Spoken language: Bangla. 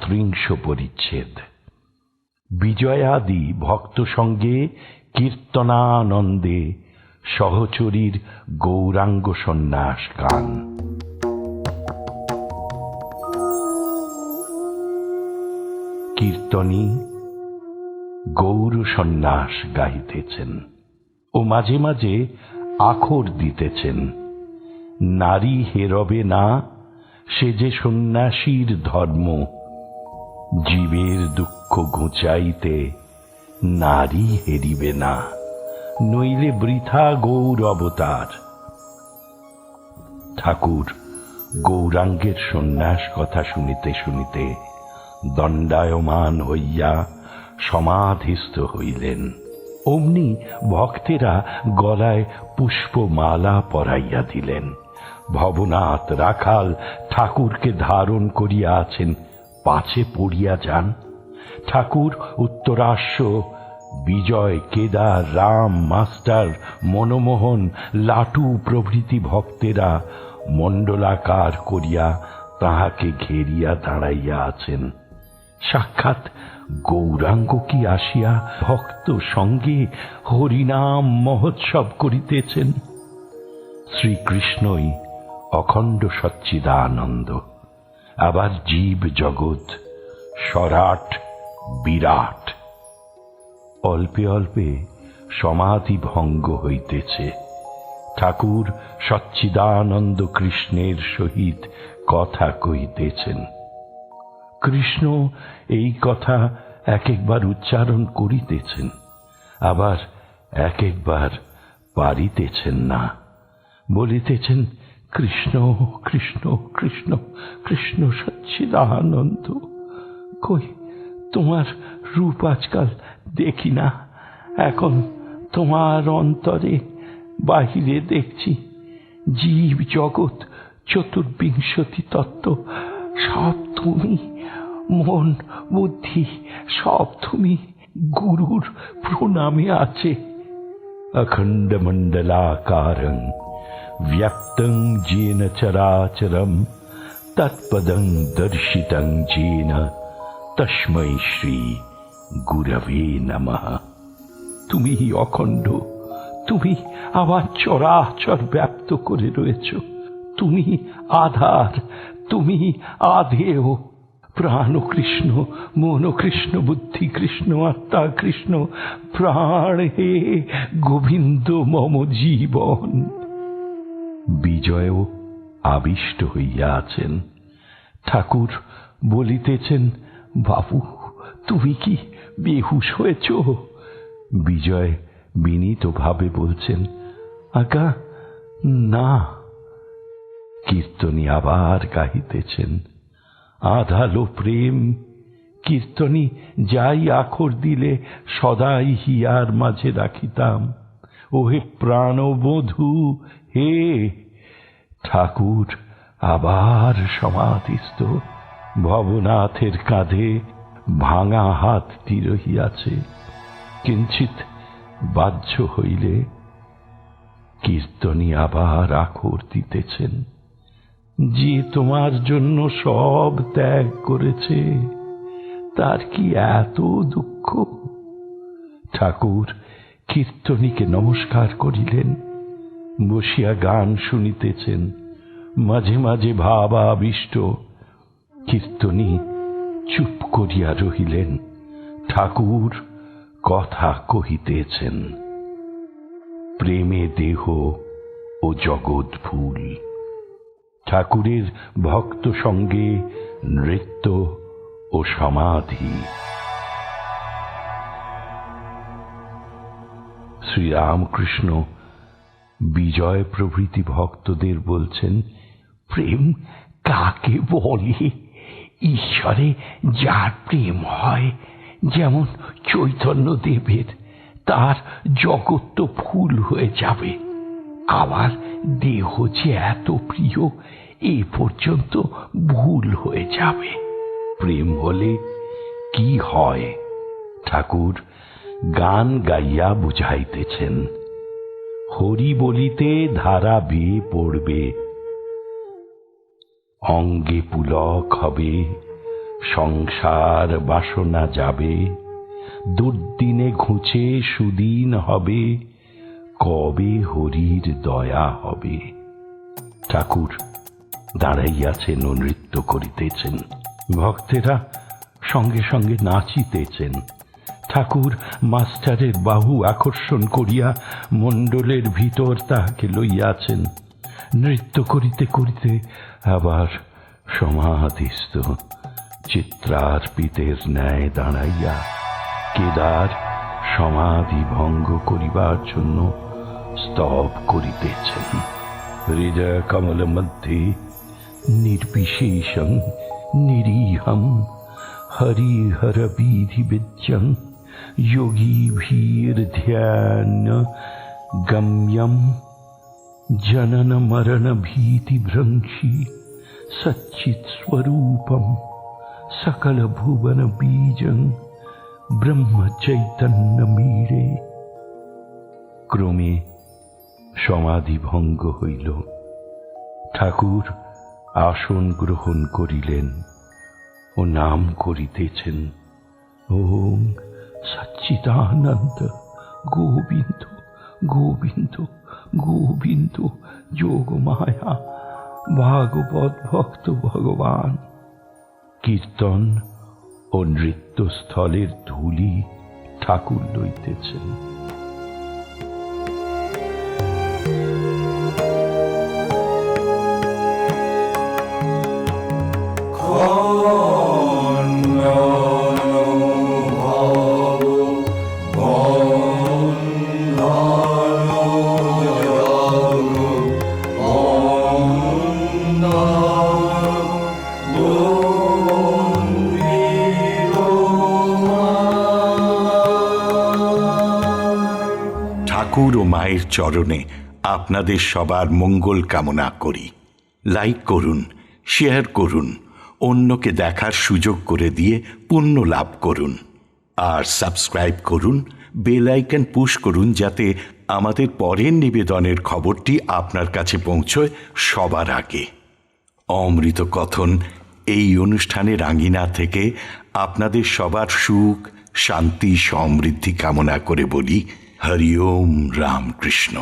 ত্রিংশ পরিচ্ছেদ। বিজয়াদি ভক্ত সঙ্গে কীর্তনানন্দে সহচরীর গৌরাঙ্গ সন্ন্যাস গান। কীর্তনী গৌর সন্ন্যাস গাইতেছেন ও মাঝে মাঝে আখর দিতেছেন। নারী হেরবে না, সে যে সন্ন্যাসীর ধর্ম। জীবের দুঃখ ঘুচাইতে নারী হেরিবে না, নইলে বৃথা গৌর অবতার। ঠাকুর গৌরাঙ্গের সন্ন্যাস কথা শুনিতে শুনিতে দণ্ডায়মান হইয়া সমাধিস্থ হইলেন। অমনি ভক্তেরা গলায় পুষ্পমালা পরাইয়া দিলেন। ভবনাথ রাখাল ঠাকুরকে ধারণ করিয়া আছেন, পাছে পড়িয়া যান। ঠাকুর, উত্তরাশ্ব, বিজয়, কেদার, রাম, মাস্টার, মনমোহন, লাটু প্রভৃতি ভক্তেরা মণ্ডলাকার করিয়া তাহাকে ঘেরিয়া দাঁড়াইয়া আছেন। সাক্ষাৎ গৌরাঙ্গ কি আসিয়া ভক্ত সঙ্গে হরিনাম মহোৎসব করিতেছেন। শ্রীকৃষ্ণই অখণ্ড সচ্চিদানন্দ, আবার জীব জগৎ সরাট বিরাট। অল্পে অল্পে সমাধি ভঙ্গ হইতেছে। ঠাকুর সচ্চিদানন্দ কৃষ্ণের সহিত কথা কহিতেছেন। কৃষ্ণ এই কথা এক একবার উচ্চারণ করিতেছেন, আবার এক একবার পারিতেছেন না। বলিতেছেন, কৃষ্ণ কৃষ্ণ কৃষ্ণ কৃষ্ণ সচ্চিদানন্দ। কই তোমার রূপ আজকাল দেখি না, এখন তোমার অন্তরে বাহিরে দেখছি। জীব জগৎ চতুর্বিংশতি তত্ত্ব সব তুমি, মন বুদ্ধি সব তুমি, গুরুর প্রণামে আছে। অখণ্ড মণ্ডলাকারং ব্যক্তং যেন চরাচরম তৎপদং দর্শিতং যেন তস্मै শ্রী গুরবে নমঃ। তুমি অখণ্ড, তুমি আবার চরাচর ব্যাপ্ত করে রয়েছ। তুমি আধার, তুমি আধেয়। প্রাণ কৃষ্ণ, মন কৃষ্ণ, বুদ্ধি কৃষ্ণ, আত্মা কৃষ্ণ, প্রাণ হে গোবিন্দ মম জীবন। বিজয়ও আবিষ্ট হইয়া আছেন। ঠাকুর বলিতেছেন, বাবু তুমি কি বেহুশ হয়েছ? বিজয় বিনীত ভাবে বলছেন, আজ্ঞা না। কীর্তনী আবার গাহিতেছেন, আধালো প্রেম। কীর্তনী যাই আখর দিলে সদাই হিয়ার মাঝে রাখিতাম। ওহে প্রাণবধূ হে। ঠাকুর আবার সমাধিস্থ। ভবনাথের কাঁধে ভাঙা হাতটি রহিয়াছে। কিঞ্চিৎ বাহ্য হইলে কীর্তনী আবার আখর দিতেছেন। যে তোমার জন্য সব ত্যাগ করেছে, তার কি এত দুঃখ? ঠাকুর কীর্তনীকে নমস্কার করিলেন, বসিয়া গান শুনিতেছেন। মাঝে মাঝে ভাবাবিষ্ট। কীর্তনী চুপ করিয়া রহিলেন। ঠাকুর কথা কহিতেছেন। প্রেমে দেহ ও জগৎ ভুল। ঠাকুরের ভক্ত সঙ্গে নৃত্য ও সমাধি। শ্রীরামকৃষ্ণ বিজয় প্রভৃতি ভক্তদের বলছেন, প্রেম কাকে বলে? ঈশ্বরে যার প্রেম হয়, যেমন চৈতন্যদেবের, তার জগৎ তো ফুল হয়ে যাবে। আবার দেহ যে এত প্রিয়, এ পর্যন্ত ভুল হয়ে যাবে। প্রেম হলে কি হয়? ঠাকুর গান গাইয়া বুঝাইতেছেন। হরি বলিতে ধারা বেয়ে পড়বে, অঙ্গে পুলক হবে, সংসার বাসনা যাবে, দুর্দিনে ঘুচে সুদিন হবে, কবে হরির দয়া হবে। ঠাকুর দাঁড়াইয়াছেন ও নৃত্য করিতেছেন, ভক্তেরা সঙ্গে সঙ্গে নাচিতেছেন। ঠাকুর মাস্টারের বাহু আকর্ষণ করিয়া মণ্ডলের ভিতর তাহাকে লইয়াছেন। নৃত্য করিতে করিতে আবার সমাধিস্থ চিত্রার্পিতের ন্যায় দাঁড়াইয়া কেদার সমাধি ভঙ্গ করিবার জন্য স্তব করিতেছেন। হৃদয় কমল মধ্যে নির্বিশেষং নিরীহম হরিহর বিধি বিদ্যং যোগীভীর ধ্যান গম্যম जनन मरण भीति भ्रंशी सच्चित स्वरूपम सकल भुवन बीजं ब्रह्म चैतन्य मीरे। ক্রমে সমাধি ভঙ্গ হইল। ঠাকুর আসন গ্রহণ করিলেন ও নাম করিতেছেন, ওম সচ্চিদানন্দ গোবিন্দ গোবিন্দ গোবিন্দ যোগ মায়া ভাগবত ভক্ত ভগবান। কীর্তন ও নৃত্যস্থলের ধূলি ঠাকুর লইতেছেন। ঠাকুর ও মায়ের চরণে আপনাদের সবার মঙ্গল কামনা করি। লাইক করুন, শেয়ার করুন, অন্যকে দেখার সুযোগ করে দিয়ে পুণ্য লাভ করুন। আর সাবস্ক্রাইব করুন, বেল আইকন পুশ করুন, যাতে আমাদের পরের নিবেদনের খবরটি আপনার কাছে পৌঁছয় সবার আগে। অমৃত কথন এই অনুষ্ঠানের আঙিনা থেকে আপনাদের সবার সুখ, শান্তি, সমৃদ্ধি কামনা করে বলি হরি ওম রামকৃষ্ণ।